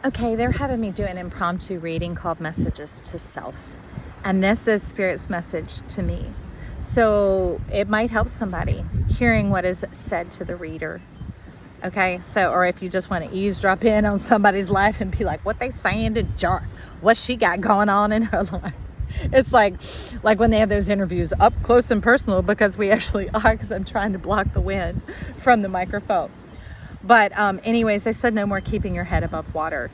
Okay, they're having me do an impromptu reading called Messages to Self. And this is Spirit's message to me. So it might help somebody hearing what is said to the reader. Okay, so, or if you just want to eavesdrop in on somebody's life and be like, what they saying to Jar, what she got going on in her life. It's like when they have those interviews up close and personal, because we actually are, because I'm trying to block the wind from the microphone. But anyways, I said no more keeping your head above water.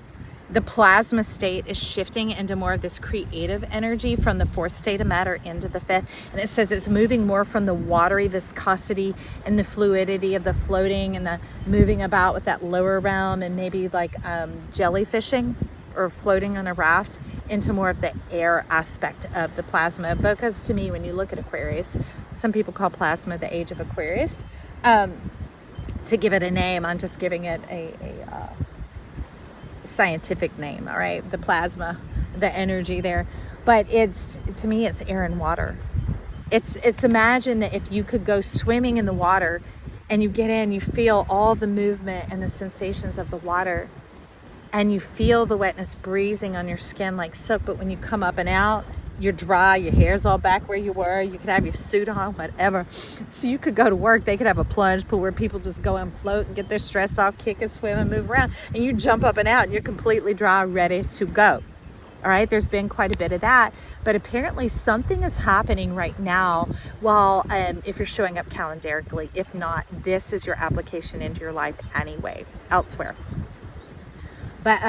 The plasma state is shifting into more of this creative energy from the fourth state of matter into the fifth. And it says it's moving more from the watery viscosity and the fluidity of the floating and the moving about with that lower realm and maybe like jellyfishing or floating on a raft into more of the air aspect of the plasma. Because to me, when you look at Aquarius, some people call plasma the age of Aquarius. To give it a name, I'm just giving it a scientific name, all right? The plasma, the energy there. But it's, to me, it's air and water. It's imagine that if you could go swimming in the water and you get in, you feel all the movement and the sensations of the water, and you feel the wetness breezing on your skin like soap. But when you come up and out, you're dry, your hair's all back where you were, you could have your suit on, whatever. So you could go to work, they could have a plunge pool where people just go and float and get their stress off, kick and swim and move around. And you jump up and out and you're completely dry, ready to go. All right, there's been quite a bit of that. But apparently something is happening right now while, if you're showing up calendarically, if not, this is your application into your life anyway, elsewhere. But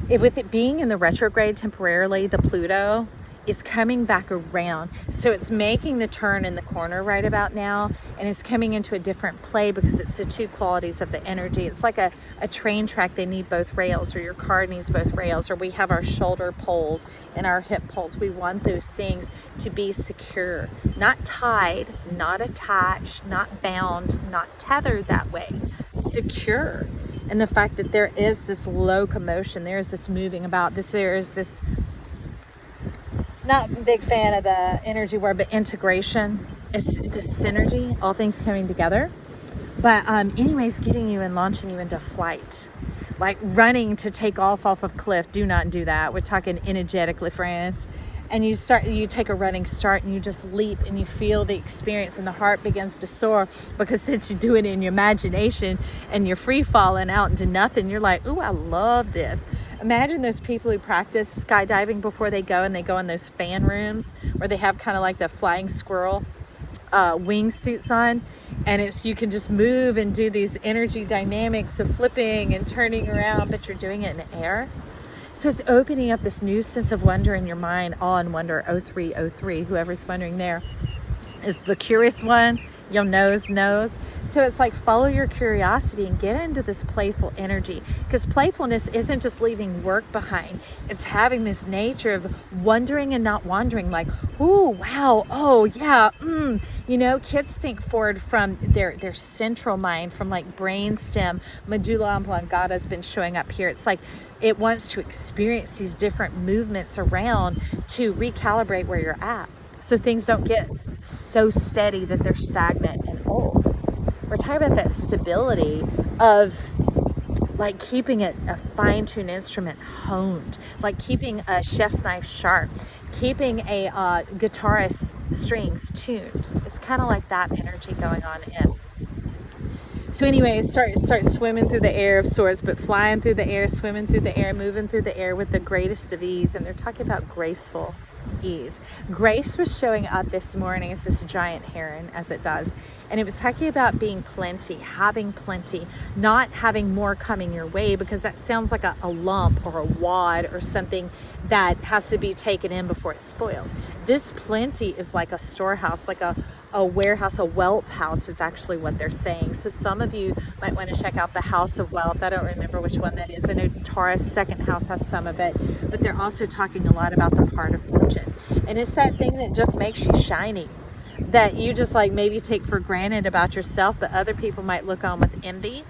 with it being in the retrograde temporarily, the Pluto is coming back around. So it's making the turn in the corner right about now, and it's coming into a different play because it's the two qualities of the energy. It's like a train track. They need both rails, or your car needs both rails, or we have our shoulder poles and our hip poles. We want those things to be secure, not tied, not attached, not bound, not tethered that way, secure. And the fact that there is this locomotion, there is this moving about, there is this, not a big fan of the energy word, but integration. It's this synergy, all things coming together. But anyways, getting you and launching you into flight. Like running to take off of a cliff. Do not do that. We're talking energetically, friends. And you take a running start and you just leap and you feel the experience and the heart begins to soar, because since you do it in your imagination and you're free falling out into nothing, you're like, ooh, I love this. Imagine those people who practice skydiving before they go, and they go in those fan rooms where they have kind of like the flying squirrel wingsuits on, and you can just move and do these energy dynamics of flipping and turning around, but you're doing it in the air. So it's opening up this new sense of wonder in your mind. Awe and wonder, 0303, whoever's wondering there is the curious one. Your nose knows. So it's like, follow your curiosity and get into this playful energy, because playfulness isn't just leaving work behind. It's having this nature of wondering and not wandering, like, oh, wow, oh, yeah, You know, kids think forward from their central mind, from like brainstem, medulla oblongata has been showing up here. It's like it wants to experience these different movements around to recalibrate where you're at, so things don't get so steady that they're stagnant and old. We're talking about that stability of like keeping a fine-tuned instrument honed, like keeping a chef's knife sharp, keeping a guitarist's strings tuned. It's kind of like that energy going on in. So anyways, start swimming through the air of sorts, but flying through the air, swimming through the air, moving through the air with the greatest of ease. And they're talking about graceful ease. Grace was showing up this morning as this giant heron, as it does. And it was talking about being plenty, having plenty, not having more coming your way, because that sounds like a lump or a wad or something that has to be taken in before it spoils. This plenty is like a storehouse, like a warehouse, a wealth house is actually what they're saying. So some of you might want to check out the House of Wealth. I don't remember which one that is. I know Taurus' second house has some of it, but they're also talking a lot about the part of fortune. And it's that thing that just makes you shiny, that you just like maybe take for granted about yourself, but other people might look on with envy,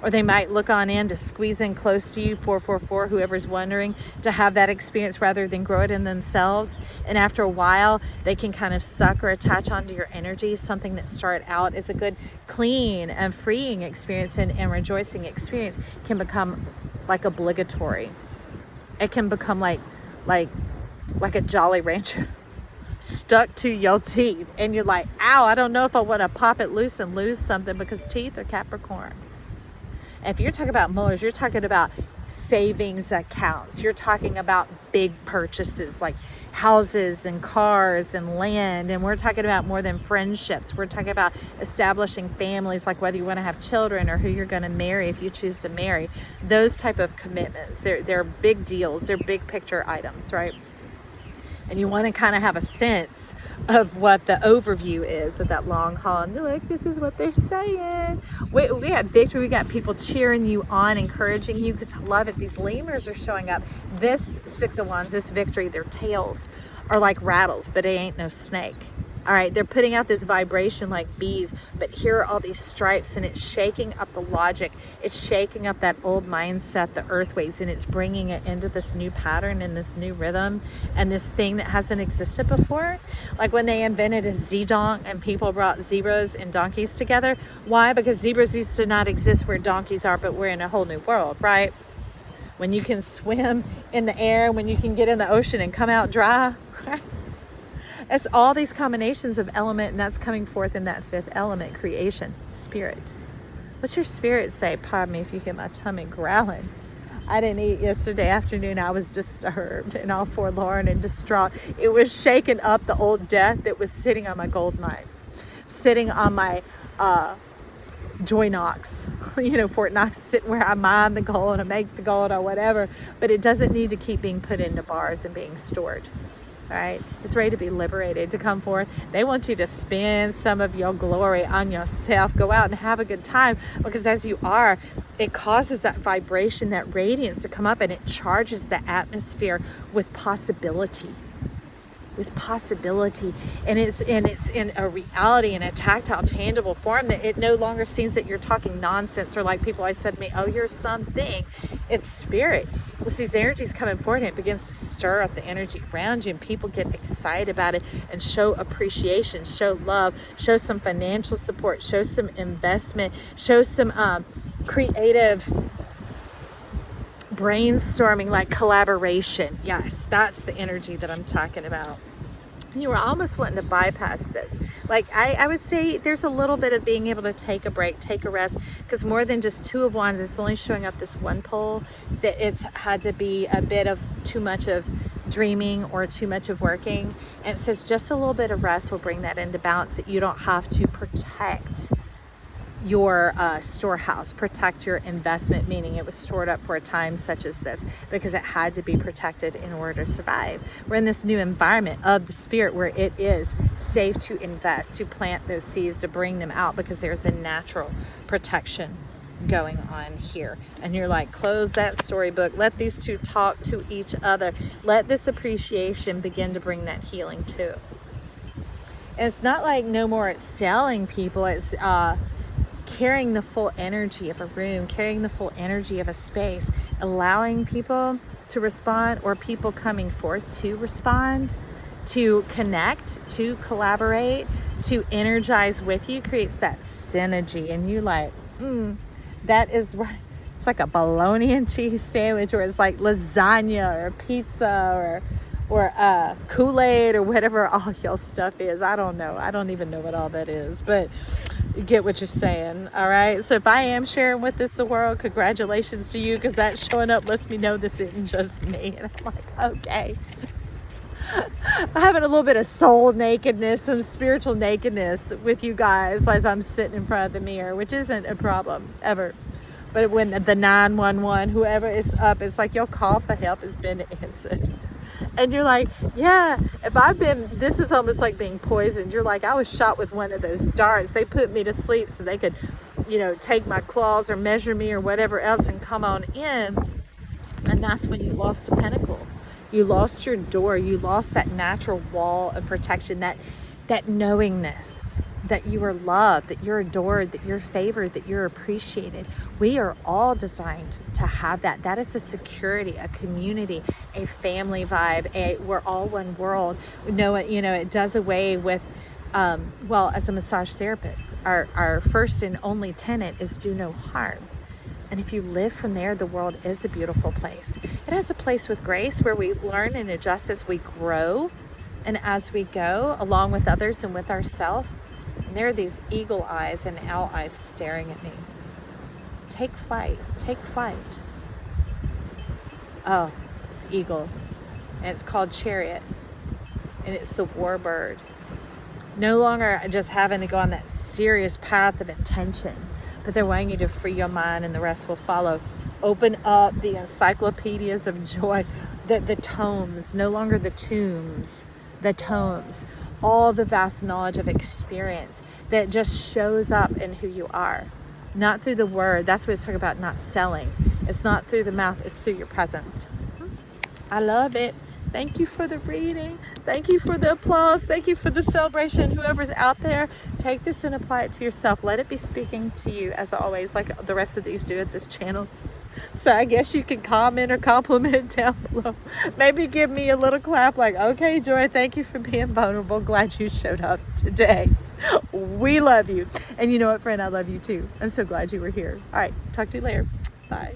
or they might look on in to squeeze in close to you, 444, whoever's wondering, to have that experience rather than grow it in themselves. And after a while, they can kind of suck or attach onto your energy. Something that started out as a good, clean and freeing experience and rejoicing experience can become like obligatory. It can become like a Jolly Rancher stuck to your teeth, and you're like, ow, I don't know if I want to pop it loose and lose something, because teeth are Capricorn. And if you're talking about molars, you're talking about savings accounts. You're talking about big purchases like houses and cars and land. And we're talking about more than friendships. We're talking about establishing families, like whether you want to have children or who you're going to marry if you choose to marry. Those type of commitments. They're big deals. They're big picture items, right? And you want to kind of have a sense of what the overview is of that long haul. And look, this is what they're saying. We got victory. We got people cheering you on, encouraging you, because I love it. These lemurs are showing up. This Six of Wands, this victory, their tails are like rattles, but it ain't no snake. All right, they're putting out this vibration like bees, but here are all these stripes, and it's shaking up the logic. It's shaking up that old mindset, the earthways, and it's bringing it into this new pattern and this new rhythm and this thing that hasn't existed before. Like when they invented a Z-donk and people brought zebras and donkeys together. Why? Because zebras used to not exist where donkeys are, but we're in a whole new world, right? When you can swim in the air, when you can get in the ocean and come out dry, right? It's all these combinations of element, and that's coming forth in that fifth element, creation, spirit. What's your spirit say? Pardon me if you hear my tummy growling. I didn't eat yesterday afternoon. I was disturbed and all forlorn and distraught. It was shaking up the old death that was sitting on my gold mine, sitting on my Joy Knox, Fort Knox, sitting where I mine the gold, I make the gold or whatever. But it doesn't need to keep being put into bars and being stored. Right? It's ready to be liberated, to come forth. They want you to spend some of your glory on yourself. Go out and have a good time, because as you are, it causes that vibration, that radiance to come up, and it charges the atmosphere with possibility. And it's in a reality, in a tactile, tangible form, that it no longer seems that you're talking nonsense, or like people always said to me, oh, you're something. It's spirit. It's these energies coming forward, and it begins to stir up the energy around you, and people get excited about it and show appreciation, show love, show some financial support, show some investment, show some creative brainstorming, like collaboration. Yes, that's the energy that I'm talking about. You were almost wanting to bypass this. Like I would say there's a little bit of being able to take a break, take a rest, because more than just Two of Wands, it's only showing up this one pole, that it's had to be a bit of too much of dreaming or too much of working. And it says just a little bit of rest will bring that into balance, that you don't have to protect your storehouse, protect your investment, meaning it was stored up for a time such as this, because it had to be protected in order to survive. We're in this new environment of the spirit where it is safe to invest, to plant those seeds, to bring them out, because there's a natural protection going on here. And you're like, close that storybook, let these two talk to each other, let this appreciation begin to bring that healing too. And it's not like no more selling people, it's carrying the full energy of a room, carrying the full energy of a space, allowing people to respond, or people coming forth to respond, to connect, to collaborate, to energize with you, creates that synergy. And you like, that is right. It's like a bologna and cheese sandwich, or it's like lasagna or pizza or Kool-Aid or whatever all your stuff is. I don't know. I don't even know what all that is, but you get what you're saying. All right. So if I am sharing with the world, congratulations to you, because that showing up lets me know this isn't just me. And I'm like, okay. I'm having a little bit of soul nakedness, some spiritual nakedness with you guys as I'm sitting in front of the mirror, which isn't a problem ever. But when the 911, whoever is up, it's like your call for help has been answered. And you're like, yeah, this is almost like being poisoned. You're like, I was shot with one of those darts. They put me to sleep so they could, take my claws or measure me or whatever else and come on in. And that's when you lost a pinnacle. You lost your door. You lost that natural wall of protection, that knowingness. that you are loved, that you're adored, that you're favored, that you're appreciated. We are all designed to have that. That is a security, a community, a family vibe. We're all one world. It does away with, well, as a massage therapist, our first and only tenet is do no harm. And if you live from there, the world is a beautiful place. It has a place with grace where we learn and adjust as we grow and as we go, along with others and with ourselves. And there are these eagle eyes and owl eyes staring at me. Take flight. Take flight. Oh, it's eagle. And it's called chariot. And it's the warbird. No longer just having to go on that serious path of intention, but they're wanting you to free your mind and the rest will follow. Open up the encyclopedias of joy, the tomes, no longer the tombs, the tomes. All the vast knowledge of experience that just shows up in who you are, not through the word. That's what it's talking about, not selling. It's not through the mouth, it's through your presence. I love it. Thank you for the reading. Thank you for the applause. Thank you for the celebration. Whoever's out there, take this and apply it to yourself. Let it be speaking to you as always, like the rest of these do at this channel. So I guess you can comment or compliment down below. Maybe give me a little clap like, okay, Joy, thank you for being vulnerable. Glad you showed up today. We love you. And you know what, friend? I love you too. I'm so glad you were here. All right. Talk to you later. Bye.